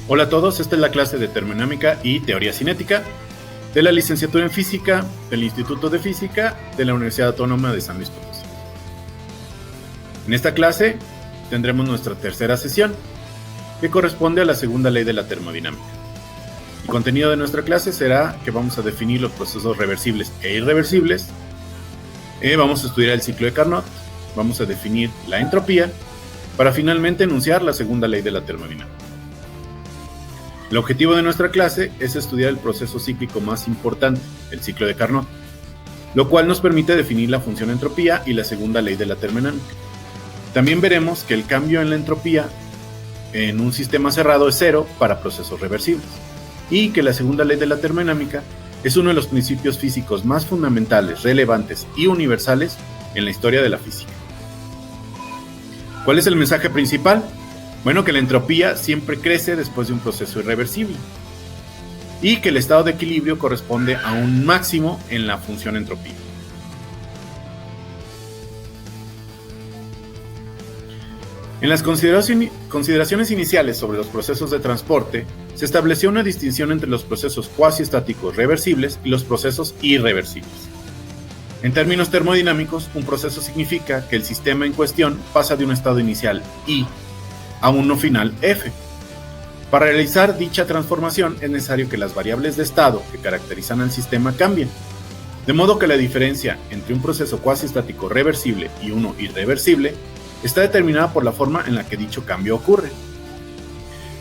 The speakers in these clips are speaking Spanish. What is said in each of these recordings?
Hola a todos, esta es la clase de termodinámica y teoría cinética de la licenciatura en física del Instituto de Física de la Universidad Autónoma de San Luis Potosí. En esta clase tendremos nuestra tercera sesión, que corresponde a la segunda ley de la termodinámica. El contenido de nuestra clase será que vamos a definir los procesos reversibles e irreversibles, vamos a estudiar el ciclo de Carnot, vamos a definir la entropía, para finalmente enunciar la segunda ley de la termodinámica. El objetivo de nuestra clase es estudiar el proceso cíclico más importante, el ciclo de Carnot, lo cual nos permite definir la función entropía y la segunda ley de la termodinámica. También veremos que el cambio en la entropía en un sistema cerrado es cero para procesos reversibles, y que la segunda ley de la termodinámica es uno de los principios físicos más fundamentales, relevantes y universales en la historia de la física. ¿Cuál es el mensaje principal? Bueno, que la entropía siempre crece después de un proceso irreversible y que el estado de equilibrio corresponde a un máximo en la función entropía. En las consideraciones iniciales sobre los procesos de transporte, se estableció una distinción entre los procesos cuasi-estáticos reversibles y los procesos irreversibles. En términos termodinámicos, un proceso significa que el sistema en cuestión pasa de un estado inicial I a uno final F. Para realizar dicha transformación es necesario que las variables de estado que caracterizan al sistema cambien, de modo que la diferencia entre un proceso cuasi-estático reversible y uno irreversible está determinada por la forma en la que dicho cambio ocurre.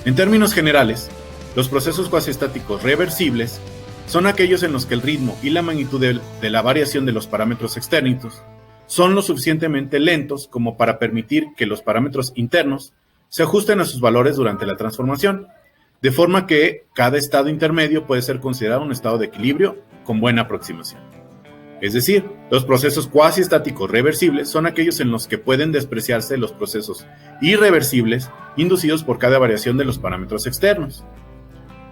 En términos generales, los procesos cuasi-estáticos reversibles son aquellos en los que el ritmo y la magnitud de la variación de los parámetros externos son lo suficientemente lentos como para permitir que los parámetros internos se ajusten a sus valores durante la transformación, de forma que cada estado intermedio puede ser considerado un estado de equilibrio con buena aproximación. Es decir, los procesos cuasi-estáticos reversibles son aquellos en los que pueden despreciarse los procesos irreversibles inducidos por cada variación de los parámetros externos.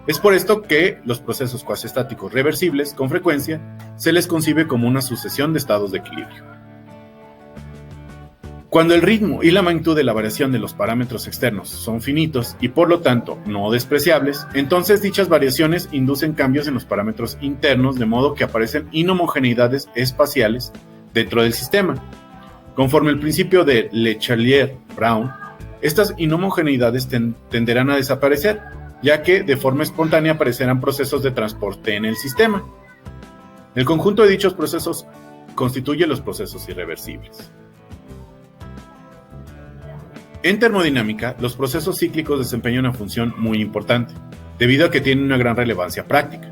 Es por esto que los procesos cuasi-estáticos reversibles, con frecuencia, se les concibe como una sucesión de estados de equilibrio. Cuando el ritmo y la magnitud de la variación de los parámetros externos son finitos y por lo tanto no despreciables, entonces dichas variaciones inducen cambios en los parámetros internos de modo que aparecen inhomogeneidades espaciales dentro del sistema. Conforme el principio de Le Chatelier-Brown, estas inhomogeneidades tenderán a desaparecer, ya que de forma espontánea aparecerán procesos de transporte en el sistema. El conjunto de dichos procesos constituye los procesos irreversibles. En termodinámica, los procesos cíclicos desempeñan una función muy importante, debido a que tienen una gran relevancia práctica.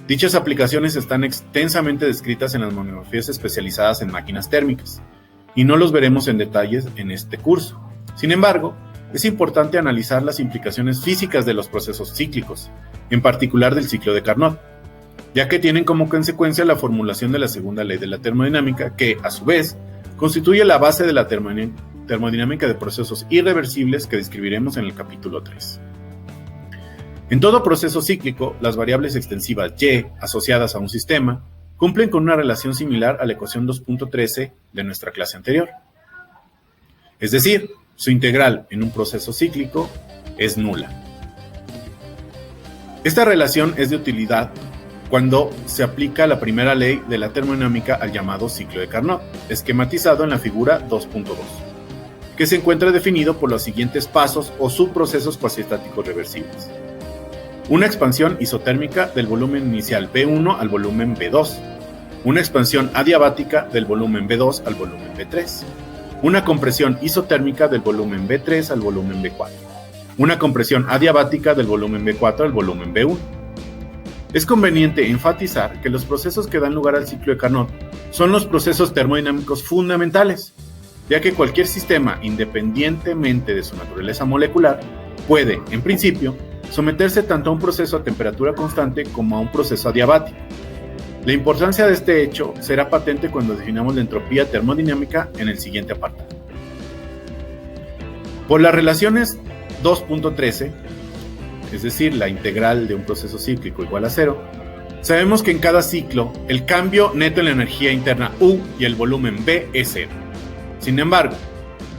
Dichas aplicaciones están extensamente descritas en las monografías especializadas en máquinas térmicas, y no los veremos en detalles en este curso. Sin embargo, es importante analizar las implicaciones físicas de los procesos cíclicos, en particular del ciclo de Carnot, ya que tienen como consecuencia la formulación de la segunda ley de la termodinámica, que, a su vez, constituye la base de la termodinámica de procesos irreversibles que describiremos en el capítulo 3. En todo proceso cíclico, las variables extensivas y asociadas a un sistema cumplen con una relación similar a la ecuación 2.13 de nuestra clase anterior. Es decir, su integral en un proceso cíclico es nula. Esta relación es de utilidad cuando se aplica la primera ley de la termodinámica al llamado ciclo de Carnot, esquematizado en la figura 2.2, que se encuentra definido por los siguientes pasos o subprocesos cuasiestáticos reversibles. Una expansión isotérmica del volumen inicial B1 al volumen B2, una expansión adiabática del volumen B2 al volumen B3, una compresión isotérmica del volumen B3 al volumen B4, una compresión adiabática del volumen B4 al volumen B1. Es conveniente enfatizar que los procesos que dan lugar al ciclo de Carnot son los procesos termodinámicos fundamentales, ya que cualquier sistema, independientemente de su naturaleza molecular, puede, en principio, someterse tanto a un proceso a temperatura constante como a un proceso adiabático. La importancia de este hecho será patente cuando definamos la entropía termodinámica en el siguiente apartado. Por las relaciones 2.13, es decir, la integral de un proceso cíclico igual a cero, sabemos que en cada ciclo el cambio neto en la energía interna U y el volumen B es cero. Sin embargo,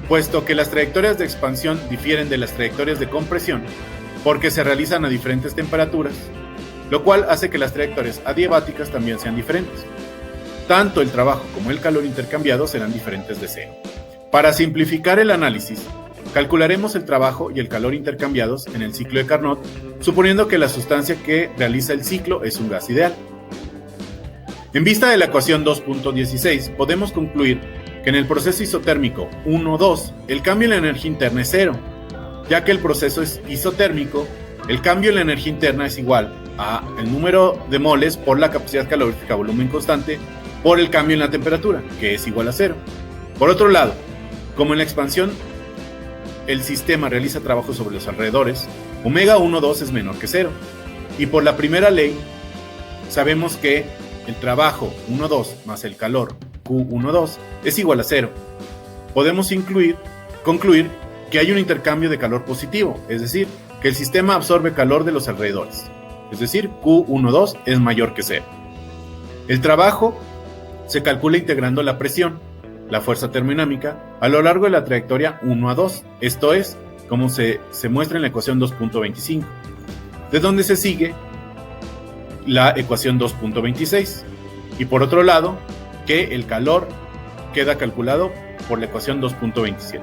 puesto que las trayectorias de expansión difieren de las trayectorias de compresión, porque se realizan a diferentes temperaturas, lo cual hace que las trayectorias adiabáticas también sean diferentes. Tanto el trabajo como el calor intercambiado serán diferentes de cero. Para simplificar el análisis, calcularemos el trabajo y el calor intercambiados en el ciclo de Carnot, suponiendo que la sustancia que realiza el ciclo es un gas ideal. En vista de la ecuación 2.16, podemos concluir que en el proceso isotérmico 1,2, el cambio en la energía interna es cero, ya que el proceso es isotérmico, el cambio en la energía interna es igual a el número de moles por la capacidad calorífica a volumen constante por el cambio en la temperatura, que es igual a cero. Por otro lado, como en la expansión el sistema realiza trabajo sobre los alrededores, omega 1,2 es menor que cero. Y por la primera ley, sabemos que el trabajo 1,2 más el calor Q1,2 es igual a cero. Podemos concluir que hay un intercambio de calor positivo, es decir, que el sistema absorbe calor de los alrededores, es decir, Q1,2 es mayor que cero. El trabajo se calcula integrando la presión, la fuerza termodinámica, a lo largo de la trayectoria 1 a 2, esto es, como se muestra en la ecuación 2.25, de donde se sigue la ecuación 2.26, y por otro lado, que el calor queda calculado por la ecuación 2.27.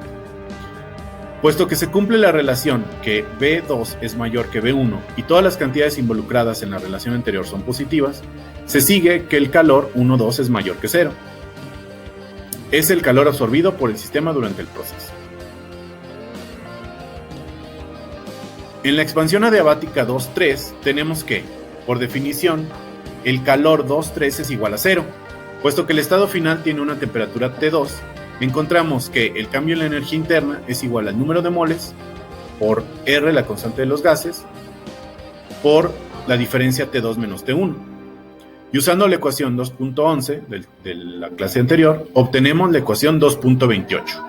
Puesto que se cumple la relación que B2 es mayor que B1 y todas las cantidades involucradas en la relación anterior son positivas, se sigue que el calor 1,2 es mayor que cero. Es el calor absorbido por el sistema durante el proceso. En la expansión adiabática 2,3 tenemos que, por definición, el calor 2,3 es igual a cero. Puesto que el estado final tiene una temperatura T2, encontramos que el cambio en la energía interna es igual al número de moles por R, la constante de los gases, por la diferencia T2 menos T1. Y usando la ecuación 2.11 de la clase anterior, obtenemos la ecuación 2.28.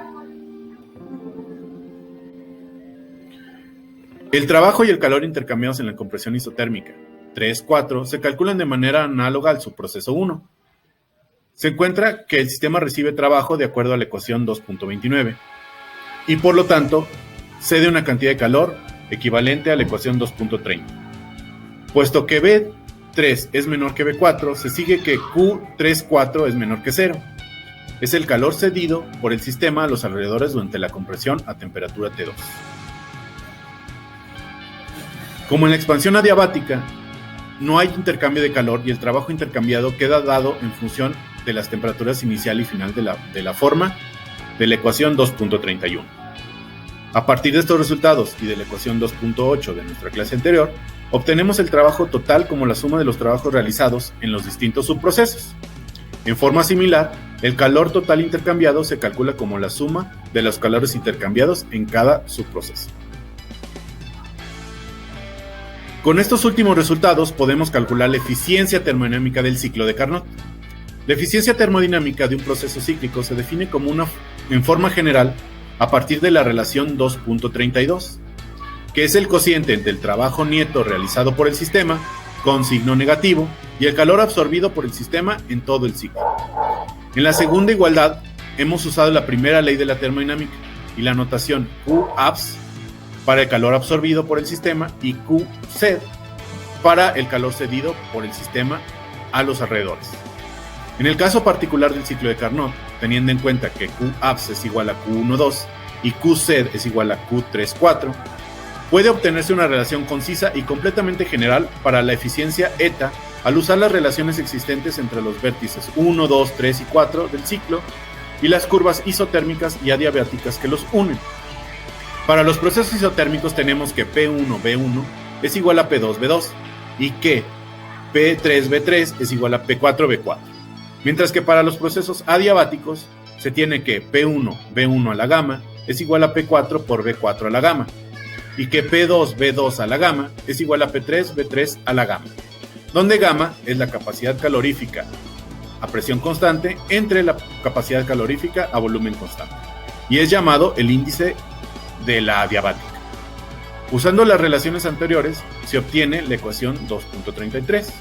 El trabajo y el calor intercambiados en la compresión isotérmica 3,4 se calculan de manera análoga al subproceso 1. Se encuentra que el sistema recibe trabajo de acuerdo a la ecuación 2.29 y por lo tanto cede una cantidad de calor equivalente a la ecuación 2.30. Puesto que B3 es menor que B4, se sigue que Q34 es menor que 0. Es el calor cedido por el sistema a los alrededores durante la compresión a temperatura T2. Como en la expansión adiabática, no hay intercambio de calor y el trabajo intercambiado queda dado en función de las temperaturas inicial y final de la forma de la ecuación 2.31. A partir de estos resultados y de la ecuación 2.8 de nuestra clase anterior, obtenemos el trabajo total como la suma de los trabajos realizados en los distintos subprocesos. En forma similar, el calor total intercambiado se calcula como la suma de los calores intercambiados en cada subproceso. Con estos últimos resultados podemos calcular la eficiencia termodinámica del ciclo de Carnot. La eficiencia termodinámica de un proceso cíclico se define como en forma general a partir de la relación 2.32, que es el cociente entre el trabajo neto realizado por el sistema con signo negativo y el calor absorbido por el sistema en todo el ciclo. En la segunda igualdad hemos usado la primera ley de la termodinámica y la notación Qabs para el calor absorbido por el sistema y Qced para el calor cedido por el sistema a los alrededores. En el caso particular del ciclo de Carnot, teniendo en cuenta que Qabs es igual a Q1,2 y Qced es igual a Q3,4, puede obtenerse una relación concisa y completamente general para la eficiencia eta al usar las relaciones existentes entre los vértices 1, 2, 3 y 4 del ciclo y las curvas isotérmicas y adiabáticas que los unen. Para los procesos isotérmicos tenemos que P1B1 es igual a P2B2 y que P3B3 es igual a P4B4. Mientras que para los procesos adiabáticos se tiene que P1B1 a la gamma es igual a P4 por B4 a la gamma y que P2B2 a la gamma es igual a P3B3 a la gamma, donde gamma es la capacidad calorífica a presión constante entre la capacidad calorífica a volumen constante y es llamado el índice de la adiabática. Usando las relaciones anteriores se obtiene la ecuación 2.33.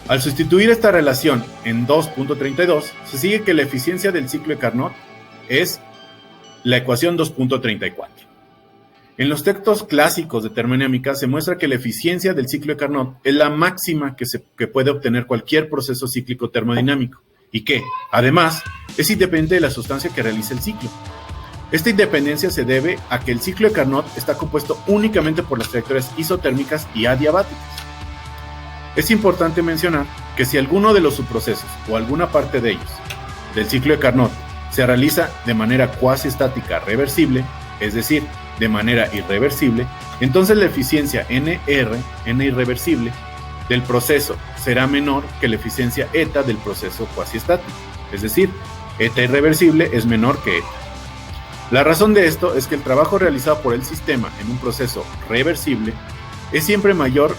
Al sustituir esta relación en 2.32 se sigue que la eficiencia del ciclo de Carnot es la ecuación 2.34. En los textos clásicos de termodinámica se muestra que la eficiencia del ciclo de Carnot es la máxima que puede obtener cualquier proceso cíclico termodinámico y que, además, es independiente de la sustancia que realiza el ciclo. Esta independencia se debe a que el ciclo de Carnot está compuesto únicamente por las trayectorias isotérmicas y adiabáticas. Es importante mencionar que si alguno de los subprocesos o alguna parte de ellos del ciclo de Carnot se realiza de manera cuasi estática reversible, es decir, de manera irreversible, entonces la eficiencia N irreversible, del proceso será menor que la eficiencia eta del proceso cuasi estático, es decir, eta irreversible es menor que eta. La razón de esto es que el trabajo realizado por el sistema en un proceso reversible es siempre mayor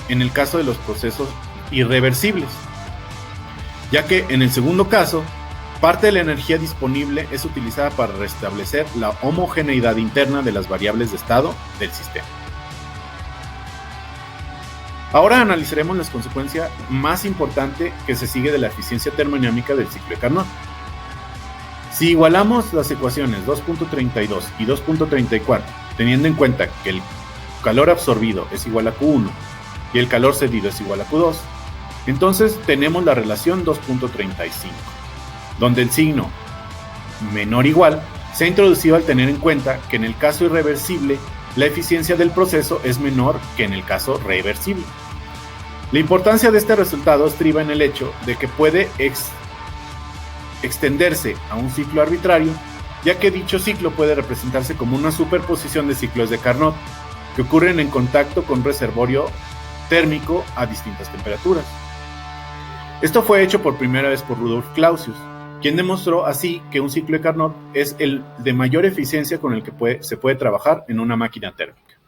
en el caso de los procesos irreversibles, ya que en el segundo caso, parte de la energía disponible es utilizada para restablecer la homogeneidad interna de las variables de estado del sistema. Ahora analizaremos las consecuencias más importantes que se sigue de la eficiencia termodinámica del ciclo de Carnot. Si igualamos las ecuaciones 2.32 y 2.34, teniendo en cuenta que el calor absorbido es igual a Q1 y el calor cedido es igual a Q2, entonces tenemos la relación 2.35, donde el signo menor o igual se ha introducido al tener en cuenta que en el caso irreversible la eficiencia del proceso es menor que en el caso reversible. La importancia de este resultado estriba en el hecho de que puede extenderse a un ciclo arbitrario, ya que dicho ciclo puede representarse como una superposición de ciclos de Carnot que ocurren en contacto con un reservorio térmico a distintas temperaturas. Esto fue hecho por primera vez por Rudolf Clausius, quien demostró así que un ciclo de Carnot es el de mayor eficiencia con el que se puede trabajar en una máquina térmica.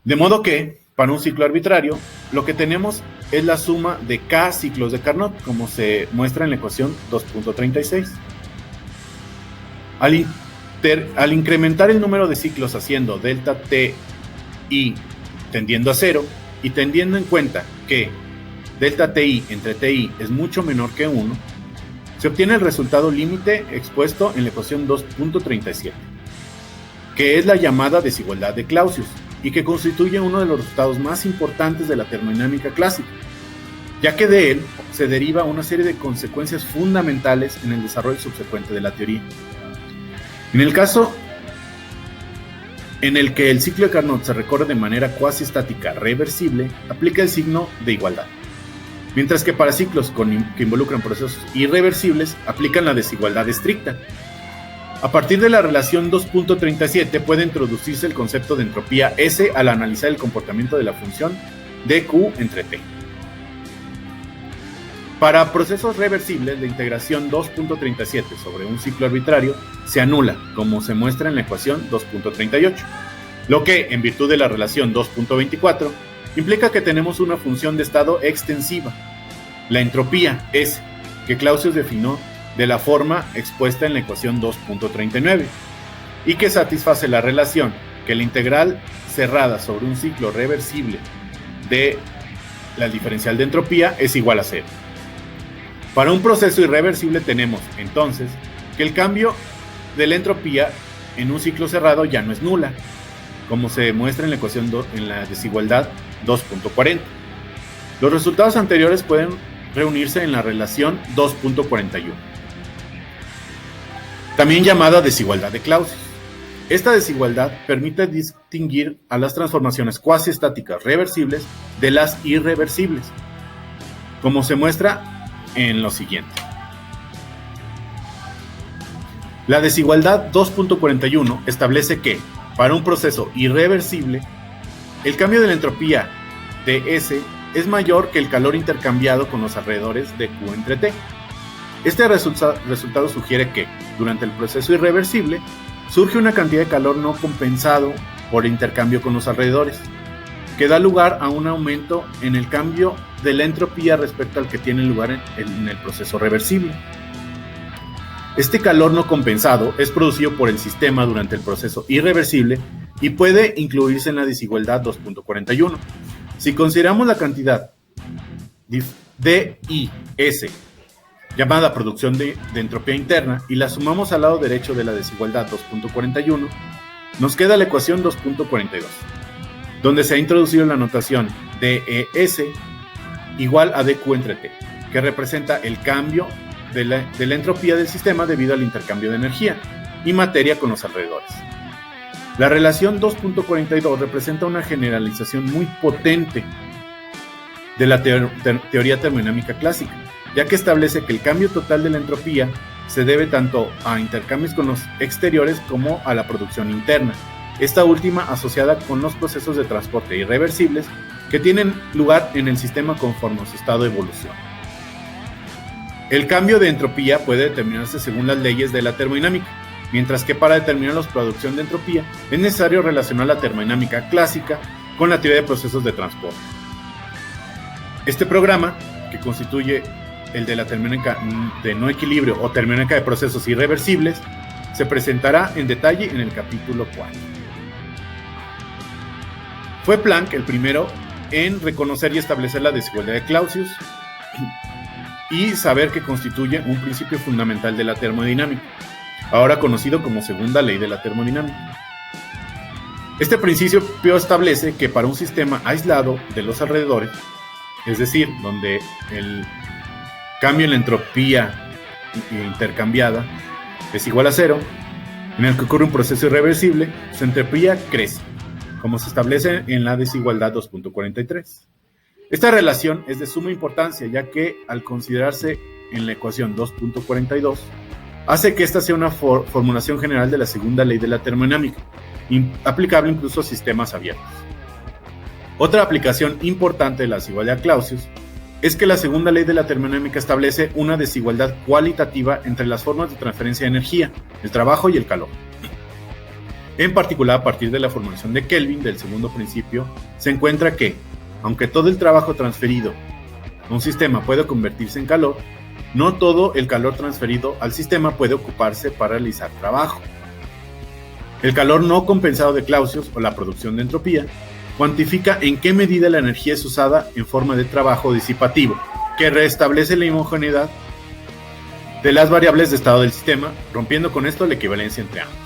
De modo que, para un ciclo arbitrario, lo que tenemos es la suma de K ciclos de Carnot, como se muestra en la ecuación 2.36. Al incrementar el número de ciclos haciendo delta T i tendiendo a 0 y teniendo en cuenta que delta Ti entre Ti es mucho menor que 1, se obtiene el resultado límite expuesto en la ecuación 2.37, que es la llamada desigualdad de Clausius y que constituye uno de los resultados más importantes de la termodinámica clásica, ya que de él se deriva una serie de consecuencias fundamentales en el desarrollo subsecuente de la teoría. En el caso en el que el ciclo de Carnot se recorre de manera cuasi estática reversible, aplica el signo de igualdad, mientras que para ciclos que involucran procesos irreversibles aplican la desigualdad estricta. A partir de la relación 2.37 puede introducirse el concepto de entropía S al analizar el comportamiento de la función dQ entre T. Para procesos reversibles, la integración 2.37 sobre un ciclo arbitrario se anula, como se muestra en la ecuación 2.38, lo que, en virtud de la relación 2.24, implica que tenemos una función de estado extensiva, la entropía S, que Clausius definió de la forma expuesta en la ecuación 2.39, y que satisface la relación que la integral cerrada sobre un ciclo reversible de la diferencial de entropía es igual a 0. Para un proceso irreversible tenemos, entonces, que el cambio de la entropía en un ciclo cerrado ya no es nula, como se demuestra en la ecuación en la desigualdad 2.40. Los resultados anteriores pueden reunirse en la relación 2.41, también llamada desigualdad de Clausius. Esta desigualdad permite distinguir a las transformaciones cuasi estáticas reversibles de las irreversibles, como se muestra en lo siguiente. La desigualdad 2.41 establece que, para un proceso irreversible, el cambio de la entropía de S es mayor que el calor intercambiado con los alrededores de Q entre T. Este resultado sugiere que, durante el proceso irreversible, surge una cantidad de calor no compensado por el intercambio con los alrededores, que da lugar a un aumento en el cambio de la entropía respecto al que tiene lugar en el proceso reversible. Este calor no compensado es producido por el sistema durante el proceso irreversible y puede incluirse en la desigualdad 2.41. Si consideramos la cantidad DIS, llamada producción de entropía interna, y la sumamos al lado derecho de la desigualdad 2.41, Nos queda la ecuación 2.42, donde se ha introducido la notación DES igual a dQ entre T, que representa el cambio de la entropía del sistema debido al intercambio de energía y materia con los alrededores. La relación 2.42 representa una generalización muy potente de la teoría termodinámica clásica, ya que establece que el cambio total de la entropía se debe tanto a intercambios con los exteriores como a la producción interna, esta última asociada con los procesos de transporte irreversibles que tienen lugar en el sistema conforme a su estado de evolución. El cambio de entropía puede determinarse según las leyes de la termodinámica, mientras que para determinar la producción de entropía es necesario relacionar la termodinámica clásica con la teoría de procesos de transporte. Este programa, que constituye el de la termodinámica de no equilibrio o termodinámica de procesos irreversibles, se presentará en detalle en el capítulo 4. Fue Planck el primero en reconocer y establecer la desigualdad de Clausius y saber que constituye un principio fundamental de la termodinámica, ahora conocido como segunda ley de la termodinámica. Este principio establece que para un sistema aislado de los alrededores, es decir, donde el cambio en la entropía intercambiada es igual a cero, en el que ocurre un proceso irreversible, su entropía crece, como se establece en la desigualdad 2.43. Esta relación es de suma importancia, ya que al considerarse en la ecuación 2.42, hace que esta sea una formulación general de la segunda ley de la termodinámica, aplicable incluso a sistemas abiertos. Otra aplicación importante de la desigualdad de Clausius es que la segunda ley de la termodinámica establece una desigualdad cualitativa entre las formas de transferencia de energía, el trabajo y el calor. En particular, a partir de la formulación de Kelvin del segundo principio, se encuentra que, aunque todo el trabajo transferido a un sistema puede convertirse en calor, no todo el calor transferido al sistema puede ocuparse para realizar trabajo. El calor no compensado de Clausius, o la producción de entropía, cuantifica en qué medida la energía es usada en forma de trabajo disipativo, que restablece la homogeneidad de las variables de estado del sistema, rompiendo con esto la equivalencia entre ambos.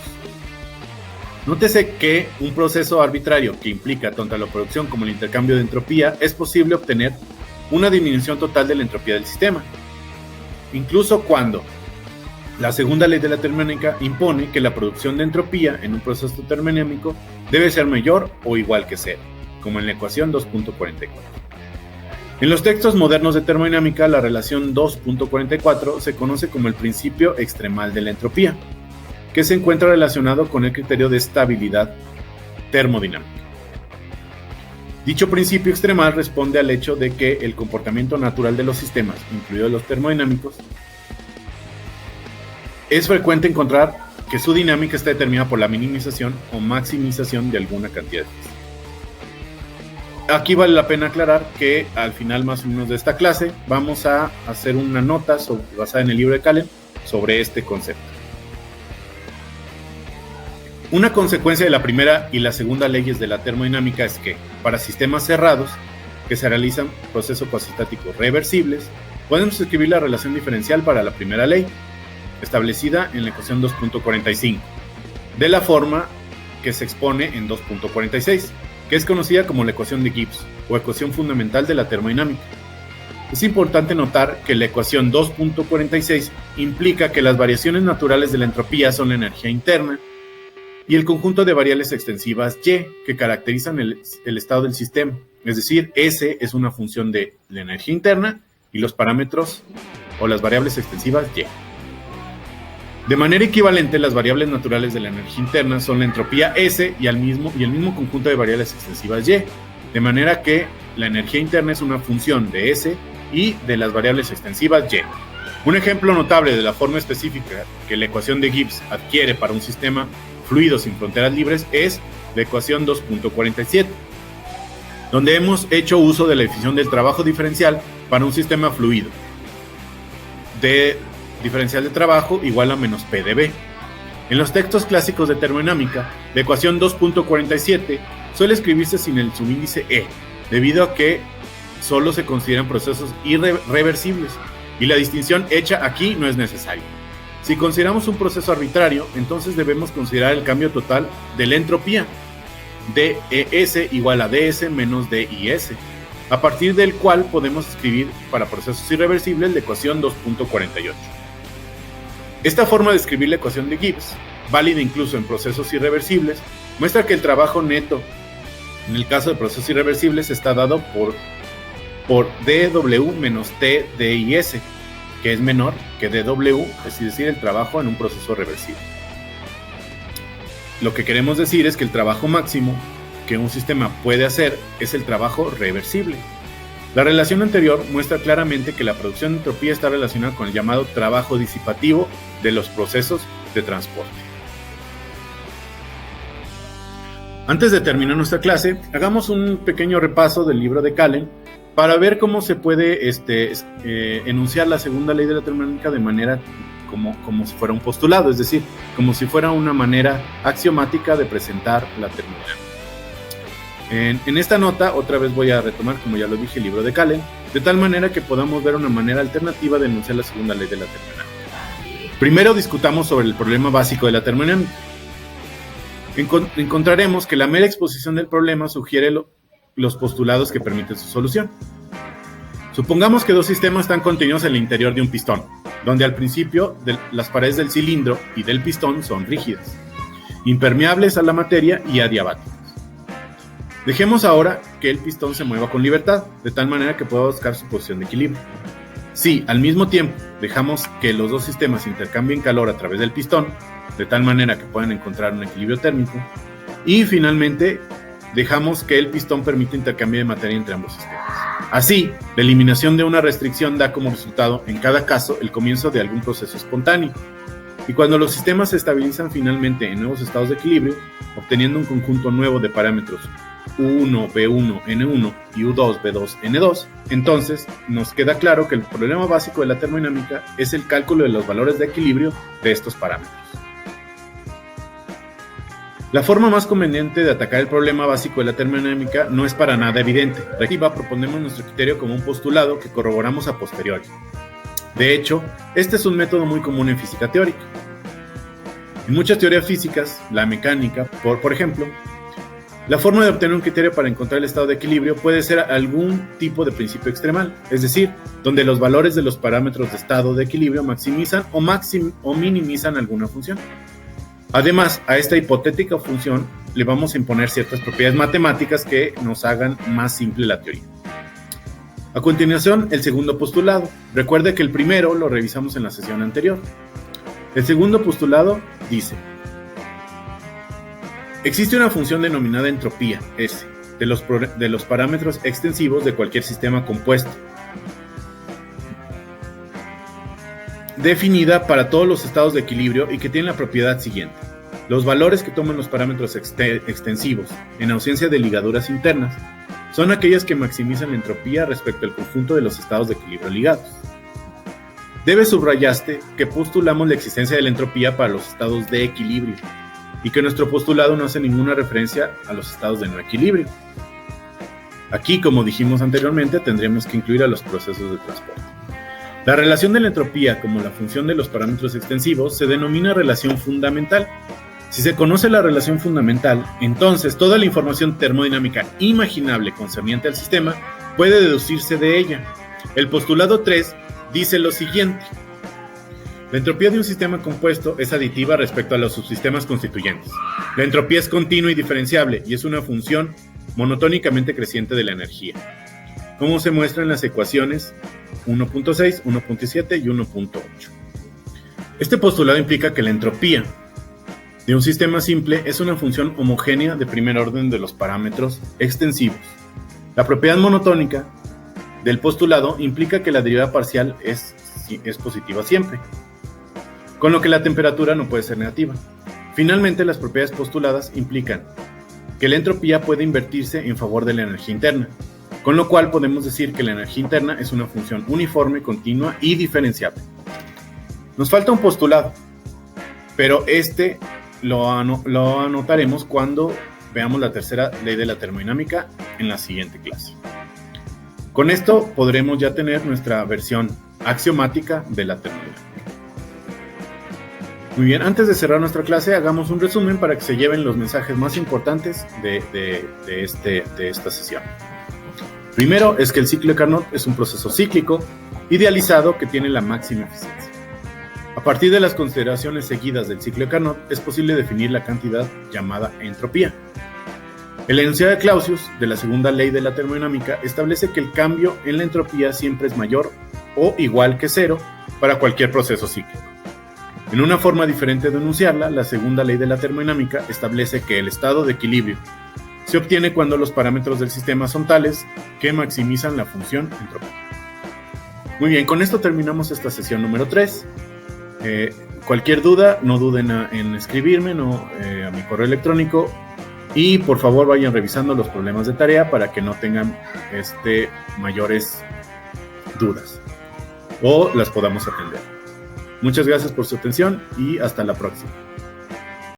Nótese que un proceso arbitrario que implica tanto la producción como el intercambio de entropía es posible obtener una disminución total de la entropía del sistema, incluso cuando la segunda ley de la termodinámica impone que la producción de entropía en un proceso termodinámico debe ser mayor o igual que cero, como en la ecuación 2.44. En los textos modernos de termodinámica, la relación 2.44 se conoce como el principio extremal de la entropía, que se encuentra relacionado con el criterio de estabilidad termodinámica. Dicho principio extremal responde al hecho de que el comportamiento natural de los sistemas, incluidos los termodinámicos, es frecuente encontrar que su dinámica está determinada por la minimización o maximización de alguna cantidad de física. Aquí vale la pena aclarar que al final más o menos de esta clase vamos a hacer una nota basada en el libro de Callen sobre este concepto. Una consecuencia de la primera y la segunda leyes de la termodinámica es que, para sistemas cerrados, que se realizan procesos cuasistáticos reversibles, podemos escribir la relación diferencial para la primera ley, establecida en la ecuación 2.45, de la forma que se expone en 2.46, que es conocida como la ecuación de Gibbs, o ecuación fundamental de la termodinámica. Es importante notar que la ecuación 2.46 implica que las variaciones naturales de la entropía son la energía interna, y el conjunto de variables extensivas Y que caracterizan el estado del sistema, es decir, S es una función de la energía interna y los parámetros o las variables extensivas Y. De manera equivalente, las variables naturales de la energía interna son la entropía S y el mismo conjunto de variables extensivas Y, de manera que la energía interna es una función de S y de las variables extensivas Y. Un ejemplo notable de la forma específica que la ecuación de Gibbs adquiere para un sistema fluido sin fronteras libres es la ecuación 2.47, donde hemos hecho uso de la definición del trabajo diferencial para un sistema fluido de diferencial de trabajo igual a menos P de B. En los textos clásicos de termodinámica, la ecuación 2.47 suele escribirse sin el subíndice E, debido a que solo se consideran procesos irreversibles y la distinción hecha aquí no es necesaria. Si consideramos un proceso arbitrario, entonces debemos considerar el cambio total de la entropía, DES igual a DS menos DIS, a partir del cual podemos escribir para procesos irreversibles la ecuación 2.48. Esta forma de escribir la ecuación de Gibbs, válida incluso en procesos irreversibles, muestra que el trabajo neto en el caso de procesos irreversibles está dado por dW menos TDIS, que es menor que dW, es decir, el trabajo en un proceso reversible. Lo que queremos decir es que el trabajo máximo que un sistema puede hacer es el trabajo reversible. La relación anterior muestra claramente que la producción de entropía está relacionada con el llamado trabajo disipativo de los procesos de transporte. Antes de terminar nuestra clase, hagamos un pequeño repaso del libro de Callen para ver cómo se puede enunciar la segunda ley de la termodinámica de manera como si fuera un postulado, es decir, como si fuera una manera axiomática de presentar la termodinámica. En esta nota, otra vez voy a retomar, como ya lo dije, el libro de Callen, de tal manera que podamos ver una manera alternativa de enunciar la segunda ley de la termodinámica. Primero discutamos sobre el problema básico de la termodinámica. Encontraremos que la mera exposición del problema sugiere los postulados que permiten su solución. Supongamos que dos sistemas están contenidos en el interior de un pistón, donde al principio las paredes del cilindro y del pistón son rígidas, impermeables a la materia y adiabáticas. Dejemos ahora que el pistón se mueva con libertad, de tal manera que pueda buscar su posición de equilibrio. Si al mismo tiempo dejamos que los dos sistemas intercambien calor a través del pistón, de tal manera que puedan encontrar un equilibrio térmico, y finalmente dejamos que el pistón permita intercambio de materia entre ambos sistemas. Así, la eliminación de una restricción da como resultado, en cada caso, el comienzo de algún proceso espontáneo. Y cuando los sistemas se estabilizan finalmente en nuevos estados de equilibrio, obteniendo un conjunto nuevo de parámetros U1, B1, N1 y U2, B2, N2, entonces nos queda claro que el problema básico de la termodinámica es el cálculo de los valores de equilibrio de estos parámetros. La forma más conveniente de atacar el problema básico de la termodinámica no es para nada evidente. Arriba proponemos nuestro criterio como un postulado que corroboramos a posteriori. De hecho, este es un método muy común en física teórica. En muchas teorías físicas, la mecánica, por ejemplo, la forma de obtener un criterio para encontrar el estado de equilibrio puede ser algún tipo de principio extremal, es decir, donde los valores de los parámetros de estado de equilibrio maximizan o minimizan alguna función. Además, a esta hipotética función le vamos a imponer ciertas propiedades matemáticas que nos hagan más simple la teoría. A continuación, el segundo postulado. Recuerde que el primero lo revisamos en la sesión anterior. El segundo postulado dice: existe una función denominada entropía, S, de los parámetros extensivos de cualquier sistema compuesto, definida para todos los estados de equilibrio y que tiene la propiedad siguiente. Los valores que toman los parámetros extensivos, en ausencia de ligaduras internas, son aquellas que maximizan la entropía respecto al conjunto de los estados de equilibrio ligados. Debe subrayarse que postulamos la existencia de la entropía para los estados de equilibrio y que nuestro postulado no hace ninguna referencia a los estados de no equilibrio. Aquí, como dijimos anteriormente, tendremos que incluir a los procesos de transporte. La relación de la entropía como la función de los parámetros extensivos se denomina relación fundamental. Si se conoce la relación fundamental, entonces toda la información termodinámica imaginable concerniente al sistema puede deducirse de ella. El postulado 3 dice lo siguiente: la entropía de un sistema compuesto es aditiva respecto a los subsistemas constituyentes. La entropía es continua y diferenciable y es una función monotónicamente creciente de la energía, como se muestra en las ecuaciones 1.6, 1.7 y 1.8. Este postulado implica que la entropía de un sistema simple es una función homogénea de primer orden de los parámetros extensivos. La propiedad monotónica del postulado implica que la derivada parcial es positiva siempre, con lo que la temperatura no puede ser negativa. Finalmente, las propiedades postuladas implican que la entropía puede invertirse en favor de la energía interna, con lo cual podemos decir que la energía interna es una función uniforme, continua y diferenciable. Nos falta un postulado, pero este lo anotaremos cuando veamos la tercera ley de la termodinámica en la siguiente clase. Con esto podremos ya tener nuestra versión axiomática de la termodinámica. Muy bien, antes de cerrar nuestra clase, hagamos un resumen para que se lleven los mensajes más importantes de esta sesión. Primero es que el ciclo de Carnot es un proceso cíclico, idealizado, que tiene la máxima eficiencia. A partir de las consideraciones seguidas del ciclo de Carnot, es posible definir la cantidad llamada entropía. El enunciado de Clausius, de la segunda ley de la termodinámica, establece que el cambio en la entropía siempre es mayor o igual que cero para cualquier proceso cíclico. En una forma diferente de enunciarla, la segunda ley de la termodinámica establece que el estado de equilibrio se obtiene cuando los parámetros del sistema son tales que maximizan la función entropía. Muy bien, con esto terminamos esta sesión número 3. Cualquier duda, no duden en escribirme a mi correo electrónico, y por favor vayan revisando los problemas de tarea para que no tengan mayores dudas o las podamos atender. Muchas gracias por su atención y hasta la próxima.